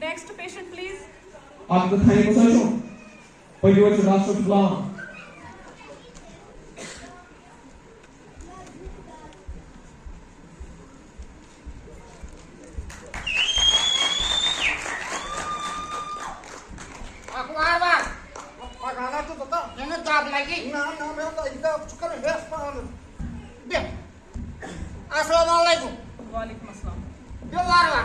Next patient, please. After the time session, but you were to rush to plan. Assalamualaikum. Waalaikumsalam. Yo warwa.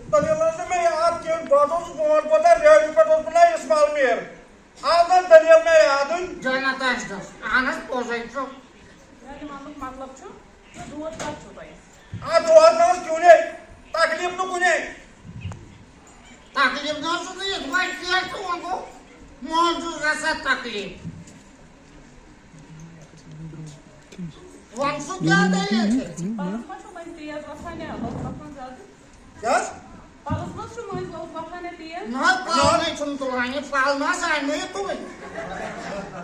Daliyalar se मैं याद किया बातों से कौन पता रेडी पर तो अपना इस्माइल मेर आदन दलियल में याद हूँ Jonathan das. Anas pozayço. Yani मतलब छो दूध का छो भाई आज तो आज ना क्यों नहीं तकलीफ तो क्यों नहीं Taklif nasıl değil? Vay kıyası oldu. Monsuz rasa taklif. Vansu क्या değil? Palas mas छो mais dias vafane Allah vafan zaten क्या Palas mas छो mais Allah vafane dias Ne palma çuntulanı palma saymıyor tu.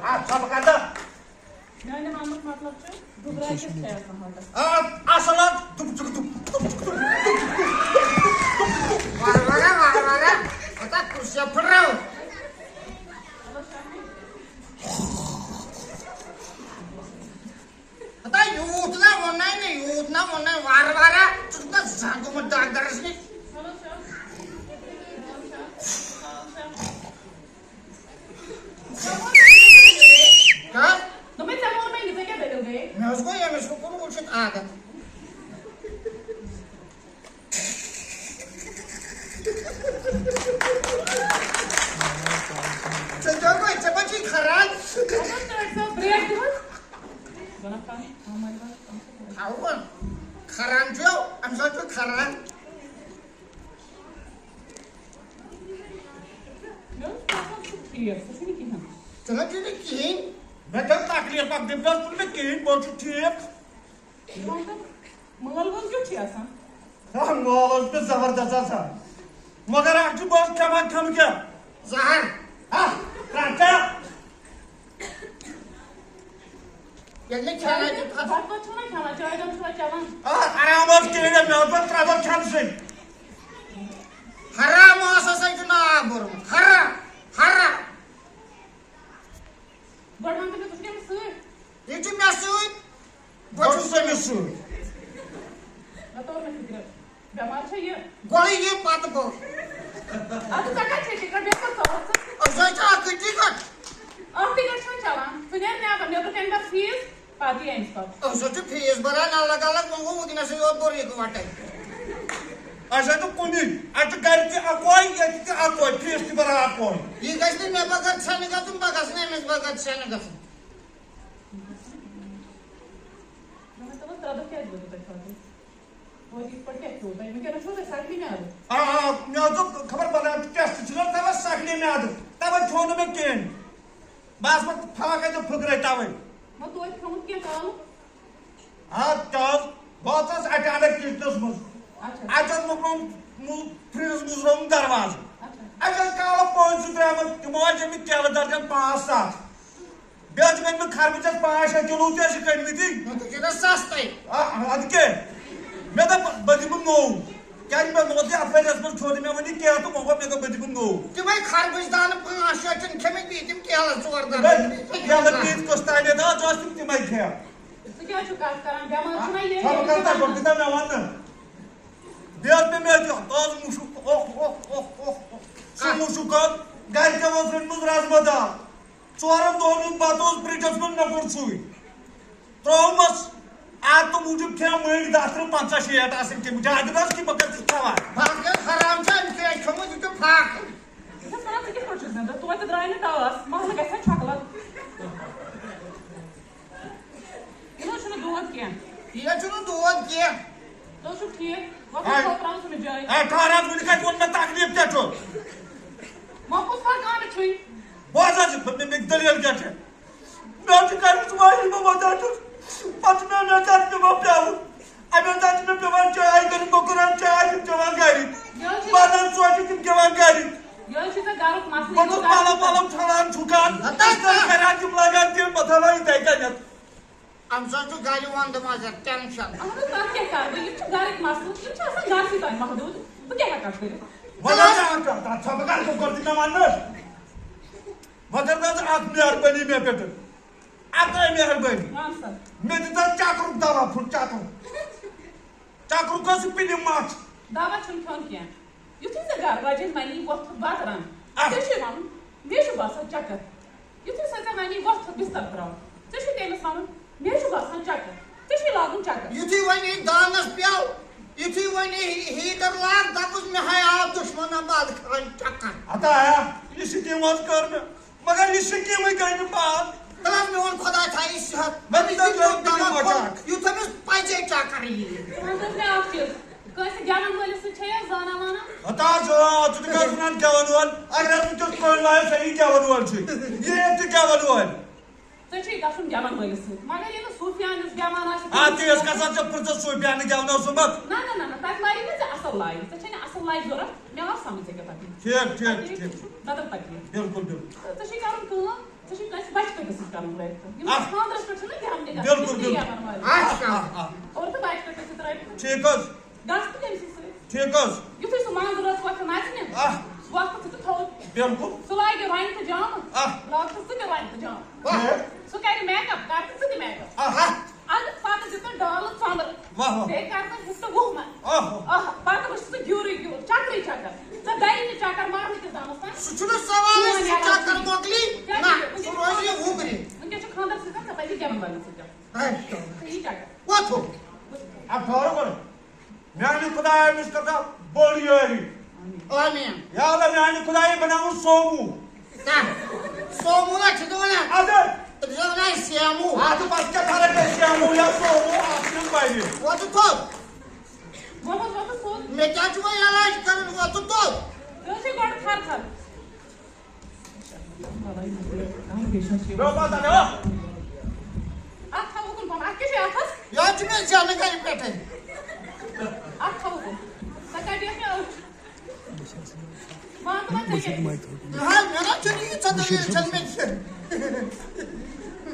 आज सब करता Yani मतलब छो दूसरा के है संभालता आज असला तुम Var. Kata kusya perau. Kata yutna onay var. Çocukta zangumu dağdarız ne? Ha? तो मैं चलो मैं इसे क्या दे दोगे Ne उसको ये इसको कौन बुलशिट आदत. Coba cepat kharan. ब्रेक दो बना पानी हमारे पास Tahu kan? Kharan jo, amsal tu kharan. Não, ठीक कुछ नहीं किया Jangan jadi king. मैं तो तकलीफ अब दिन भर तुमने किन बहुत ठीक मंगलवार क्यों थी आसान हाँ मॉल पे जबरदस्त था मगर आज तो बहुत कम क्या Zahar. हाँ राजा Yang ni khala je बात बात छोड़ा खाना चाहे जब छोड़ा चावन आराम से किन मैं तो ट्रैवल खान से haram asa sai tu na abur. Haram. बढ़ाने में कुछ नहीं सुन Itu masuk. बहुत से मिसू बताओ मैं किधर बीमार है ये Goli ye pat bo. आज तक अच्छे टिकट देखो सब Asal cak tiket. अब टिकट छोड़ चावन फिर ने आप ने तो कैंडा फीस पार्टी है इसका Asal tu fees baran alak munggu mungkin nasi obor ye kuatai. ऐसा तो कोनी आज तो गाड़ी से अकोई फिर इसके बरा अकोई Ye guys ni me bagat sani ka tum bagas ne me bagat sani ka. मैं तो तरह क्या बोल रहा था वो इस पर क्या होता है मैं कह रहा हूँ साइकिल में आ रहा हाँ मैं तो खबर बना टेस्ट चला तब साकली में आदू तब छोड़ में किन बस मत फला के जो फुकरे तावे मैं तो एक फोन क्या काम हाँ तब बहुत सारे अचानक किस्टोस मुझ अच्छा आज मु फ्रीज मुझरों दरवाज़ अच्छा आज काला पॉइंट सुधरा मत मौज में क्या दर्जन 5-7 बेच में खरबूजा 5 किलो जैसे कहीं थी Untuk kita sastai. ಅದಕ್ಕೆ मैं तो बदी बुंगो क्या मैं मोदी अफेयर पर छोड़ मैं वही क्या तो मौका मैं तो बदी बुंगो Ti bai kharbuz dan paashachin kemik bitim kela zordar. क्या लगती को स्टाइल है ना जो तुम तुम्हें क्या तो क्या चुका करां बीमार छुना ये हम करता पड़ती था मैं वाला बेच में मैं जो तो मुशु सो मुशु का गाय के वो फ्रेंड मुझ राज बता चोरन दोनों बातों ब्रिटिश में न कर सुई ट्रॉमस आज तो मुझे क्या मेरी दास्त्र 5-6 आसिम के मुझे आदिवासी की बकत था Bak haram jan ke kamu itu pak. это пора таки хочешь надо то это драйна талас мало как шоколад и ну что дуот क्या Dia cuma duat ke. तो что ठीक вот это फ्रांस में जाए 18 मिनट का कौन ना तकलीफ क्या तो वापस पर कहां छुई बहुत आज मैं दलियल क्या है मैं तो कर तुम्हारी में बता तो पटना में जाते मैं प्याऊ अब मैं जाते में प्याऊ चाय कर बकरान चाय तुम जवान गाड़ी बादल सोच तुम जवान गाड़ी ये चीज़ गारुक मासली बकु पाला पाला छलान छुकान Atas, करा मसाला इथे काय आमचा तो गाडी वंद माझा टेन्शन अहं तक क्या कर ये छ घर एक मसला ये छ आसान घर से तय महदूद तो क्या कर फिर मला सांग अच्छा बघा तो करती ना मानस मगर दादा आग मेहरबानी में पेट आग मेहरबानी हां सर मैं तो चाकरू दावा फुट चाकरू कस पिनी माच दावा छन फोन किया युथि से घर वाजे मनी वक्त बात रन Ah. तेशी वन मेशु बासा चक्कर युथि से मनी वक्त बिस्तर पर तेशी तेमस वन मेशु बासा चक्कर तेशी लागुन चक्कर युथि वनी दानस प्याव युथि वनी हीटर लाग दबुस में है आप दुश्मन बाद खान चक्कर आता आया ये सिटी मत कर में मगर ये सिटी में कहीं बात तलाश में वन खुदा था इस हाथ मैं तो दाना मजाक युथि में पाइजे चक्कर ही तो मैं आप चीज कैसे ज्ञान वाले से छे जाना माना आता जो तुझे का सुनान क्या बनवाल अगर तू तो कोई लाए सही क्या बनवाल छी ये तू क्या बनवाल तो छे गसुन ज्ञान वाले से मगर ये तो सूफियान इस ज्ञान आसे आती इसका सच प्रोसेस सोई बयान क्या होना सुबह ना तक लाई ने असल लाई तो छे असल लाई जोरा मैं आप समझ के तक ठीक बदल तक बिल्कुल तो छे कारण को तो छे कैसे बच के किसी कारण ले ये खानदार पे छे ध्यान देगा बिल्कुल अच्छा और तो बच के किसी तरह ठीक है गस तो कैसे से ठीक है युथि सु मान जरूरत वक्त नाचने वक्त तो थो बिल्कुल सुलाई के राइन तो जाम लाग तो के राइन तो जाम सो कह मेकअप कर तो मेकअप आज पात जितना डाल सांबर वाह ते करता हिस्सा वो में पात बस तो ग्यूरी ग्यूर चक्री चक्कर तो दाई ने चक्कर मारने के दामस ना सुचुनो सवाल है चक्कर मोकली ना सुरोजी भूगरी उनके जो खानदार से का पहले क्या बन सकता अच्छा सही चक्कर वो तो अब ठहरो कर मैं खुदा है मिस्टर का बोलियो है आमीन या अल्लाह मैं खुदा ही बनाऊं सोमू ना सोमुला चिदोना अदर जवना श्यामू आज पास क्या फर्क है सोमू या सोमू आपने पाइए वो तो वो तो सो मैं क्या चुमा इलाज कर वो तो तो से गॉड थर थर हम पेशेंस रो बात है हो आता वो कौन आ के आखस या चुमे जाने का पेटे आता वो सका दिया क्या वहां तो मत जाइए हां मेरा चली चल में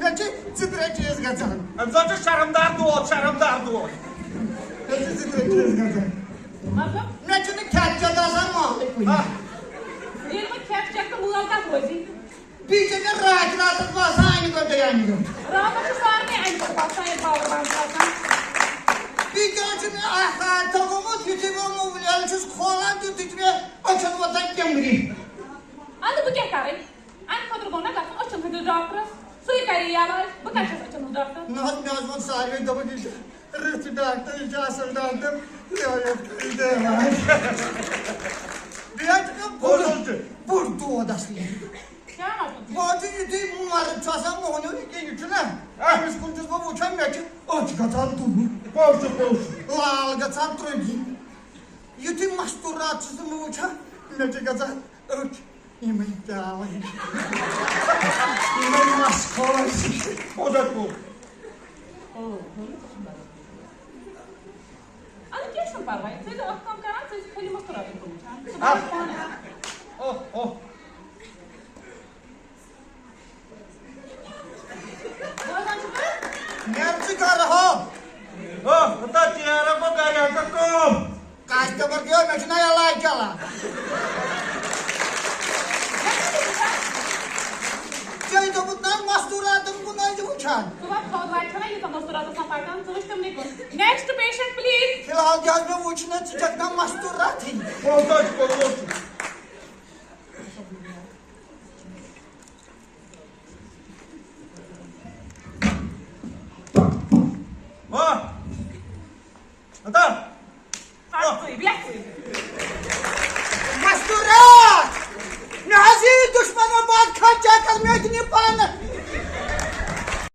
नची चित्र चीज का जान अब तो शर्मदार दो नची चित्र चीज का जान मतलब नची ने क्या चला सन ये में कैप चेक तो मुआ का होजी पीछे ने रात पास आने को दे आने को रात के सार में आई पर पास है पावर बैंक का पीछे ने आहा तो वो तुझे वो मोबाइल से खोला तो तुझे अच्छा वो तक कैमरी अंद bu क्या करे अन खबर गोना का अच्छा है डॉक्टर सुई करे यार बका अच्छा डॉक्टर नहज वो सारे दबा दी रिच डॉक्टर जासल डॉक्टर ये दे बियाज का बुर्दो दसली क्या मतलब बहुत ही थी मार छासा मोहन के इतना इस कुछ को पूछा मैं कि आज का था तू पोस्ट लाल का था ट्रगी ये थी मस्तूरात से पूछा मैं कि का था ये मैं क्या है ये मस्कोस पोस्ट को अन क्या सुन पा रहा है तो अब काम करा तो खाली मत करा तो ओह नर्स कर रहा बता चेहरा को क्या है कम कस्टमर के मैं ना इलाज चला चल तो बुतना मस्तूरा तुमको नहीं जो छान तो आप बहुत राइट है ये तो मस्तूरा तो संपादन तो तुम नहीं को नेक्स्ट पेशेंट प्लीज फिलहाल जहाज में पूछना चिकना मस्तूरा थी पोस्ट को